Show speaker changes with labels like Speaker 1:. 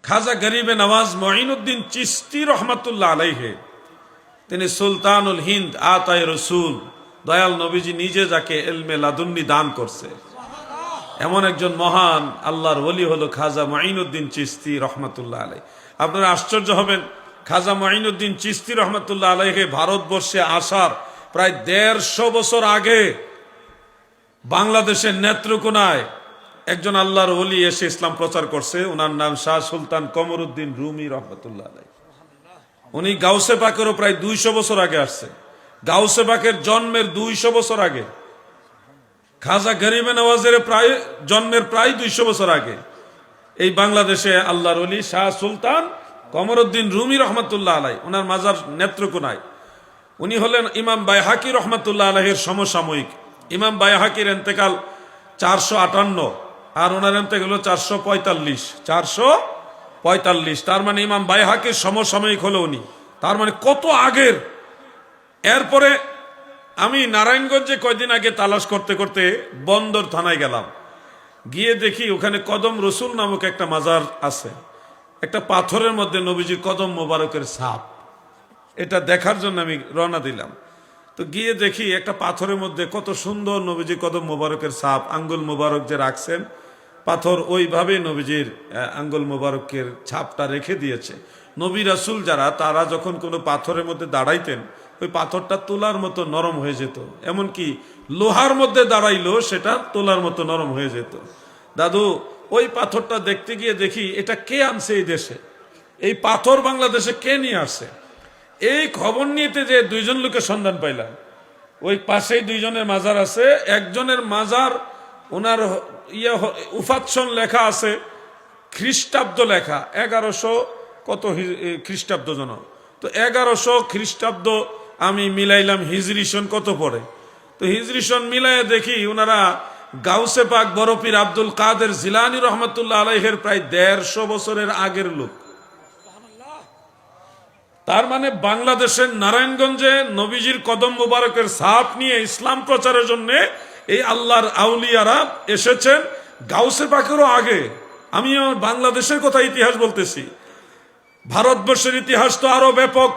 Speaker 1: খাজা গরিবে নওয়াজ মঈনুদ্দিন চিশতি রহমাতুল্লাহ আলাইহে, তিনি সুলতানুল হিন্দ আতায়ে রসুল, দয়াল নবীজি নিজে যাকে ইলমে লাদুন্নি দান করছে, এমন একজন মহান আল্লাহর ওলি হলো খাজা মঈনুদ্দিন চিশতি রহমাতুল্লাহ আলাই। আপনারা আশ্চর্য হবেন, খাজা মঈনুদ্দিন চিশতি রহমাতুল্লাহ আলাইহে ভারতবর্ষে আসার প্রায় ১৫০ বছর আগে বাংলাদেশের নেত্রকোনায় একজন আল্লাহর ওলি এসে ইসলাম প্রচার করছে। ওনার নাম শাহ সুলতান কমরউদ্দিন রুমি রহমাতুল্লাহ আলাই। উনি গাউসে পাকেরও প্রায় ২০০ বছর আগে আসছে। গাউসে পাকের জন্মের ২০০ বছর আগে, খাজা গরিবে নওয়াজের জন্মের প্রায় ২০০ বছর আগে এই বাংলাদেশে আল্লাহর ওলি শাহ সুলতান কমরউদ্দিন রুমি রহমাতুল্লাহ আলাই, ওনার মাজার নেত্রকোনায়। উনি হলেন ইমাম বাইহাকি রহমাতুল্লাহ আলাইহির সমসাময়িক। ইমাম বাইহাকির ইন্তেকাল ৪৫৮ আর ওনার ইন্তেকাল হলো ৪৪৫। তার মানে ইমাম বাইহাকির সমসাময়িক হলো উনি, তার মানে কত আগের। এরপরে আমি নারায়ণগঞ্জে কয়দিন আগে তালাশ করতে করতে বন্দর থানায় গেলাম, গিয়ে দেখি ওখানে কদম রসুল নামক একটা মাজার আছে, একটা পাথরের মধ্যে নবীজির কদম মোবারকের ছাপ। এটা দেখার জন্য আমি রওনা দিলাম। তো গিয়ে দেখি একটা পাথরের মধ্যে কত সুন্দর নবীজির কদম মোবারকের ছাপ, আঙ্গুল মোবারক যে রাখছেন পাথর, ওইভাবে নবীজির আঙ্গুল মোবারকের ছাপটা রেখে দিয়েছে। নবী রাসূল যারা, তারা যখন কোনো পাথরের মধ্যে দাঁড়াইতেন, ওই পাথরটা তোলার মতো নরম হয়ে যেত, এমনকি লোহার মধ্যে দাঁড়াইলো সেটা তোলার মতো নরম হয়ে যেত। দাদু, ওই পাথরটা দেখতে গিয়ে দেখি এটা কে আনছে এই দেশে, এই পাথর বাংলাদেশে কে নিয়ে আসছে। এই খবর নিতে যে ২জন লোকের সন্ধান পাইলাম। ওই পাশেই ২জনের মাজার আছে, একজনের মাজার ওনার উফাৎসন লেখা আছে, খ্রিস্টাব্দ লেখা ১১০০ কত খ্রিস্টাব্দ জন, তো ১১০০ খ্রিস্টাব্দ আমি মিলাইলাম, হিজরি সন কত পড়ে। তো হিজরি সন মিলাই দেখি ওনারা গাউসে পাক বড়পীর আব্দুল কাদের জিলানী রহমাতুল্লাহ আলাইহির প্রায় ১৫০ বছরের আগের লোক। তার মানে বাংলাদেশের নারায়ণগঞ্জে নবীজির কদম মুবারকের ছাপ নিয়ে ইসলাম প্রচারের জন্য এই আল্লাহর আউলিয়ারা এসেছেন গাউসে পাকেরও আগে। আমি বাংলাদেশের কথা ইতিহাস বলতেছি, ভারতবর্ষের ইতিহাস তো আরো ব্যাপক।